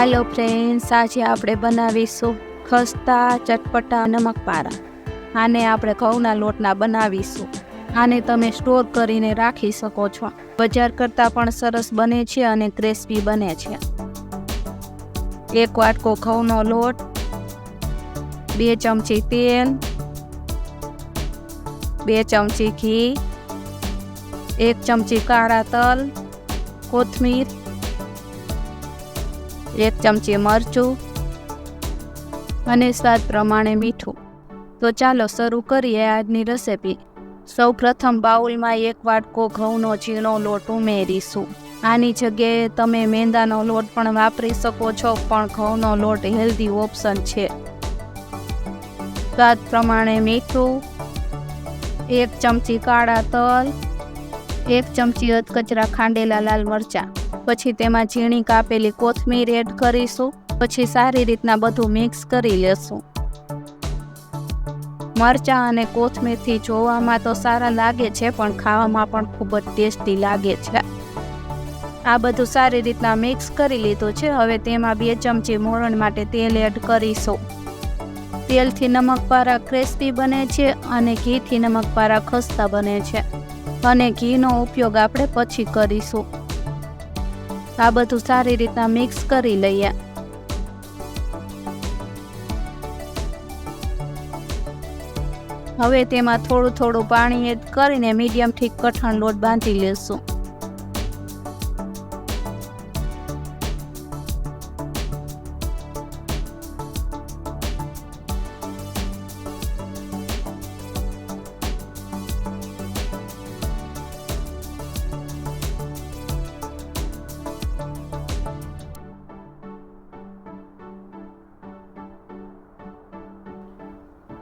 Hello friends, आज આપણે બનાવીશું ખસ્તા ચટપટા નમક પારા। આને આપણે ઘઉંના લોટના બનાવીશું। આને તમે સ્ટોર કરીને રાખી શકો છો। બજાર કરતાં પણ સરસ બને છે અને ક્રિસ્પી બને છે। એક વાટકો ઘઉંનો લોટ, 2 ચમચી તેલ, 2 ચમચી ઘી, 1 ચમચી કાળા તલ, કોથમીર, 1 ચમચી મરચું અને સ્વાદ પ્રમાણે મીઠું। તો ચાલો શરૂ કરીએ આજની રેસીપી। સૌ પ્રથમ બાઉલમાં 1 વાટકો ઘઉંનો ઝીણો લોટ ઉમેરીશું। આની જગ્યાએ તમે મેંદાનો લોટ પણ વાપરી શકો છો, પણ ઘઉંનો લોટ હેલ્ધી ઓપ્શન છે। સ્વાદ પ્રમાણે મીઠું, 1 ચમચી કાળા તલ, 1 ચમચી અધકચરા ખાંડેલા લાલ મરચાં। પછી તેમાં ઝીણી કાપેલી કોથમીર એડ કરીશું। પછી સારી રીતના બધું મિક્સ કરી લેશું। મરચાં અને કોથમીરથી જોવામાં તો સારા લાગે છે, પણ ખાવામાં પણ ખૂબ જ ટેસ્ટી લાગે છે। આ બધું સારી રીતના મિક્સ કરી લીધું છે। હવે તેમાં 2 ચમચી મોરણ માટે તેલ એડ કરીશું। તેલથી નમકપારા ક્રિસ્પી બને છે અને ઘીથી નમકપારા ખસ્તા બને છે, અને ઘીનો ઉપયોગ આપણે પછી કરીશું। આ બધું સારી રીતના મિક્સ કરી લઈએ। હવે તેમાં થોડું થોડું પાણી એડ કરીને મીડિયમથી કઠણ લોટ બાંધી લેશું।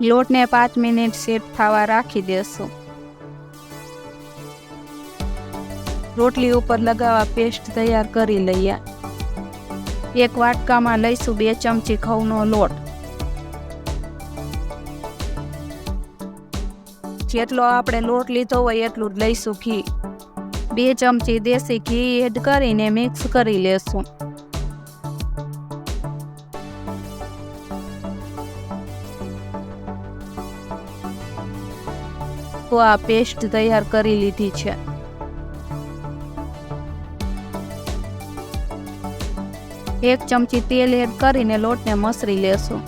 લોટને 5 મિનિટ સેટ થવા રાખી દેશું। રોટલી ઉપર લગાવવા પેસ્ટ તૈયાર કરી લઈએ। એક વાટકામાં લઈશું 2 ચમચી ઘઉંનો લોટ। જેટલો આપણે લોટ લીધો હોય એટલું જ લઈશું ઘી। 2 ચમચી દેશી ઘી એડ કરીને મિક્સ કરી લેશું। તો આ પેસ્ટ તૈયાર કરી લીધી છે। એક ચમચી તેલ એડ કરીને લોટને મસળી લેશું।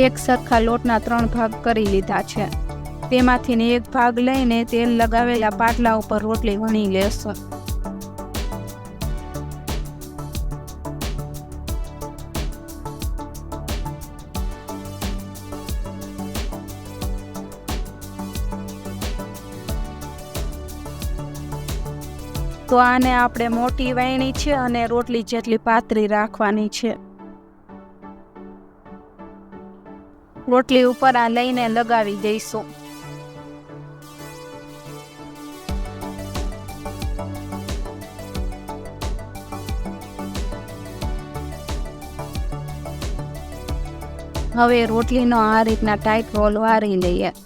એક સરખા લોટના 3 ભાગ કરી લીધા છે। તેમાંથી એક ભાગ લઈને તેલ લગાવેલા પાટલા ઉપર રોટલી વણી લેશું। તો આને આપણે મોટી વણણી છે અને રોટલી જેટલી પાતળી રાખવાની છે। રોટલી ઉપર આ લઈને લગાવી દઈશું। હવે રોટલીનો આ રીતના ટાઈટ રોલ વાળી લઈએ।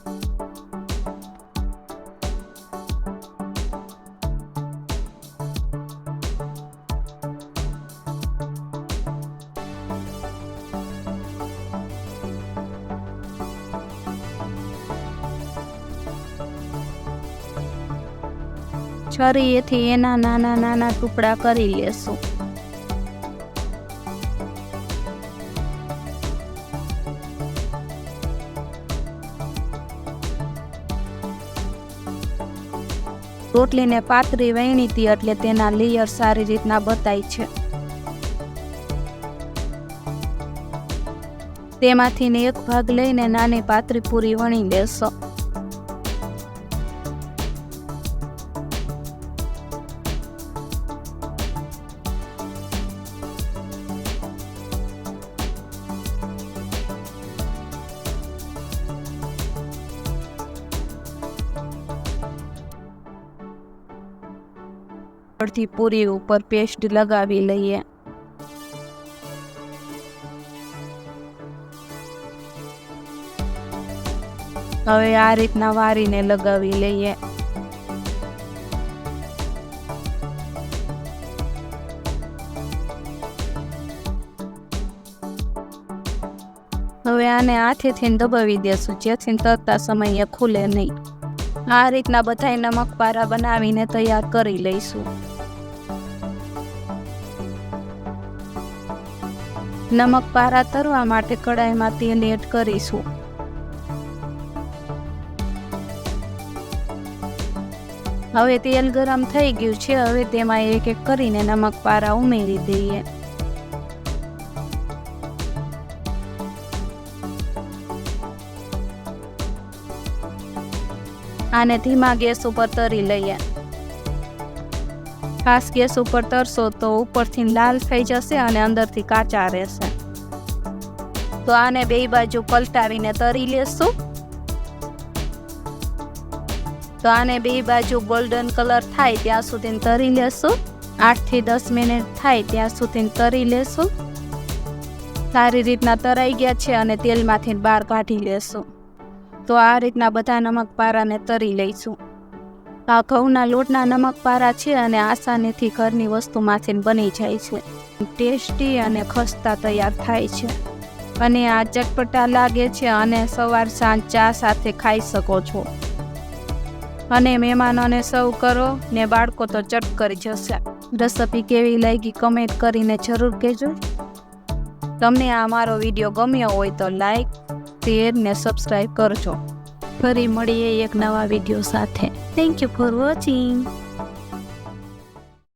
છરીએથી એના નાના નાના ટુકડા કરી લેશું। રોટલીને પાતળી વણી હતી એટલે તેના લેયર સારી રીતના બતાય છે। તેમાંથી એક ભાગ લઈને નાની પાતળી પૂરી વણી લેશો। અડધી પૂરી ઉપર પેસ્ટ લગાવી લઈએ। હવે આ રીતના વારીને લગાવી લઈએ. હવે આને હાથેથી દબાવી દેશું જેથી તરતા સમયે ખુલે નહીં. આ રીતના બધાય નમકપારા બનાવીને તૈયાર કરી લઈશું. નમકપારા તરવા માટે કડાઈમાં તેલ એડ કરીશું. હવે તેલ ગરમ થઈ ગયું છે. હવે તેમાં એક એક કરીને નમકપારા ઉમેરી દઈએ. આને ધીમા ગેસ ઉપર તરી લઈએ. ખાસ ગેસ ઉપર તરશો તો ઉપરથી લાલ થઈ જશે અને અંદરથી કાચા રહેશે. તો આને બે બાજુ પલટાવીને તરી લેશું. તો આને બે બાજુ ગોલ્ડન કલર થાય ત્યાં સુધી તરી લેશું. 8 થી 10 મિનિટ થાય ત્યાં સુધી તરી લેશું. સારી રીતના તરાઈ ગયા છે અને તેલમાંથી બહાર કાઢી લેશું. તો આ રીતના બધા નમકપારાને તરી લઈશું. આ ઘઉંના લોટના નમકપારા છે અને આસાનીથી ઘરની વસ્તુમાંથી બની જાય છે. ટેસ્ટી અને ખસ્તા તૈયાર થાય છે અને આ ચટપટા લાગે છે અને સવાર સાંજ ચા સાથે ખાઈ શકો છો. અને મહેમાનોને સર્વ કરો ને બાળકો તો ચટ કરી જશે. રેસિપી કેવી લાગી કમેન્ટ કરીને જરૂર કહેજો. તમને આ મારો વિડીયો ગમ્યો હોય તો લાઈક, શેર ને સબસ્ક્રાઈબ કરજો. ફરી મળીએ એક નવા વિડીયો સાથે. Thank you for watching.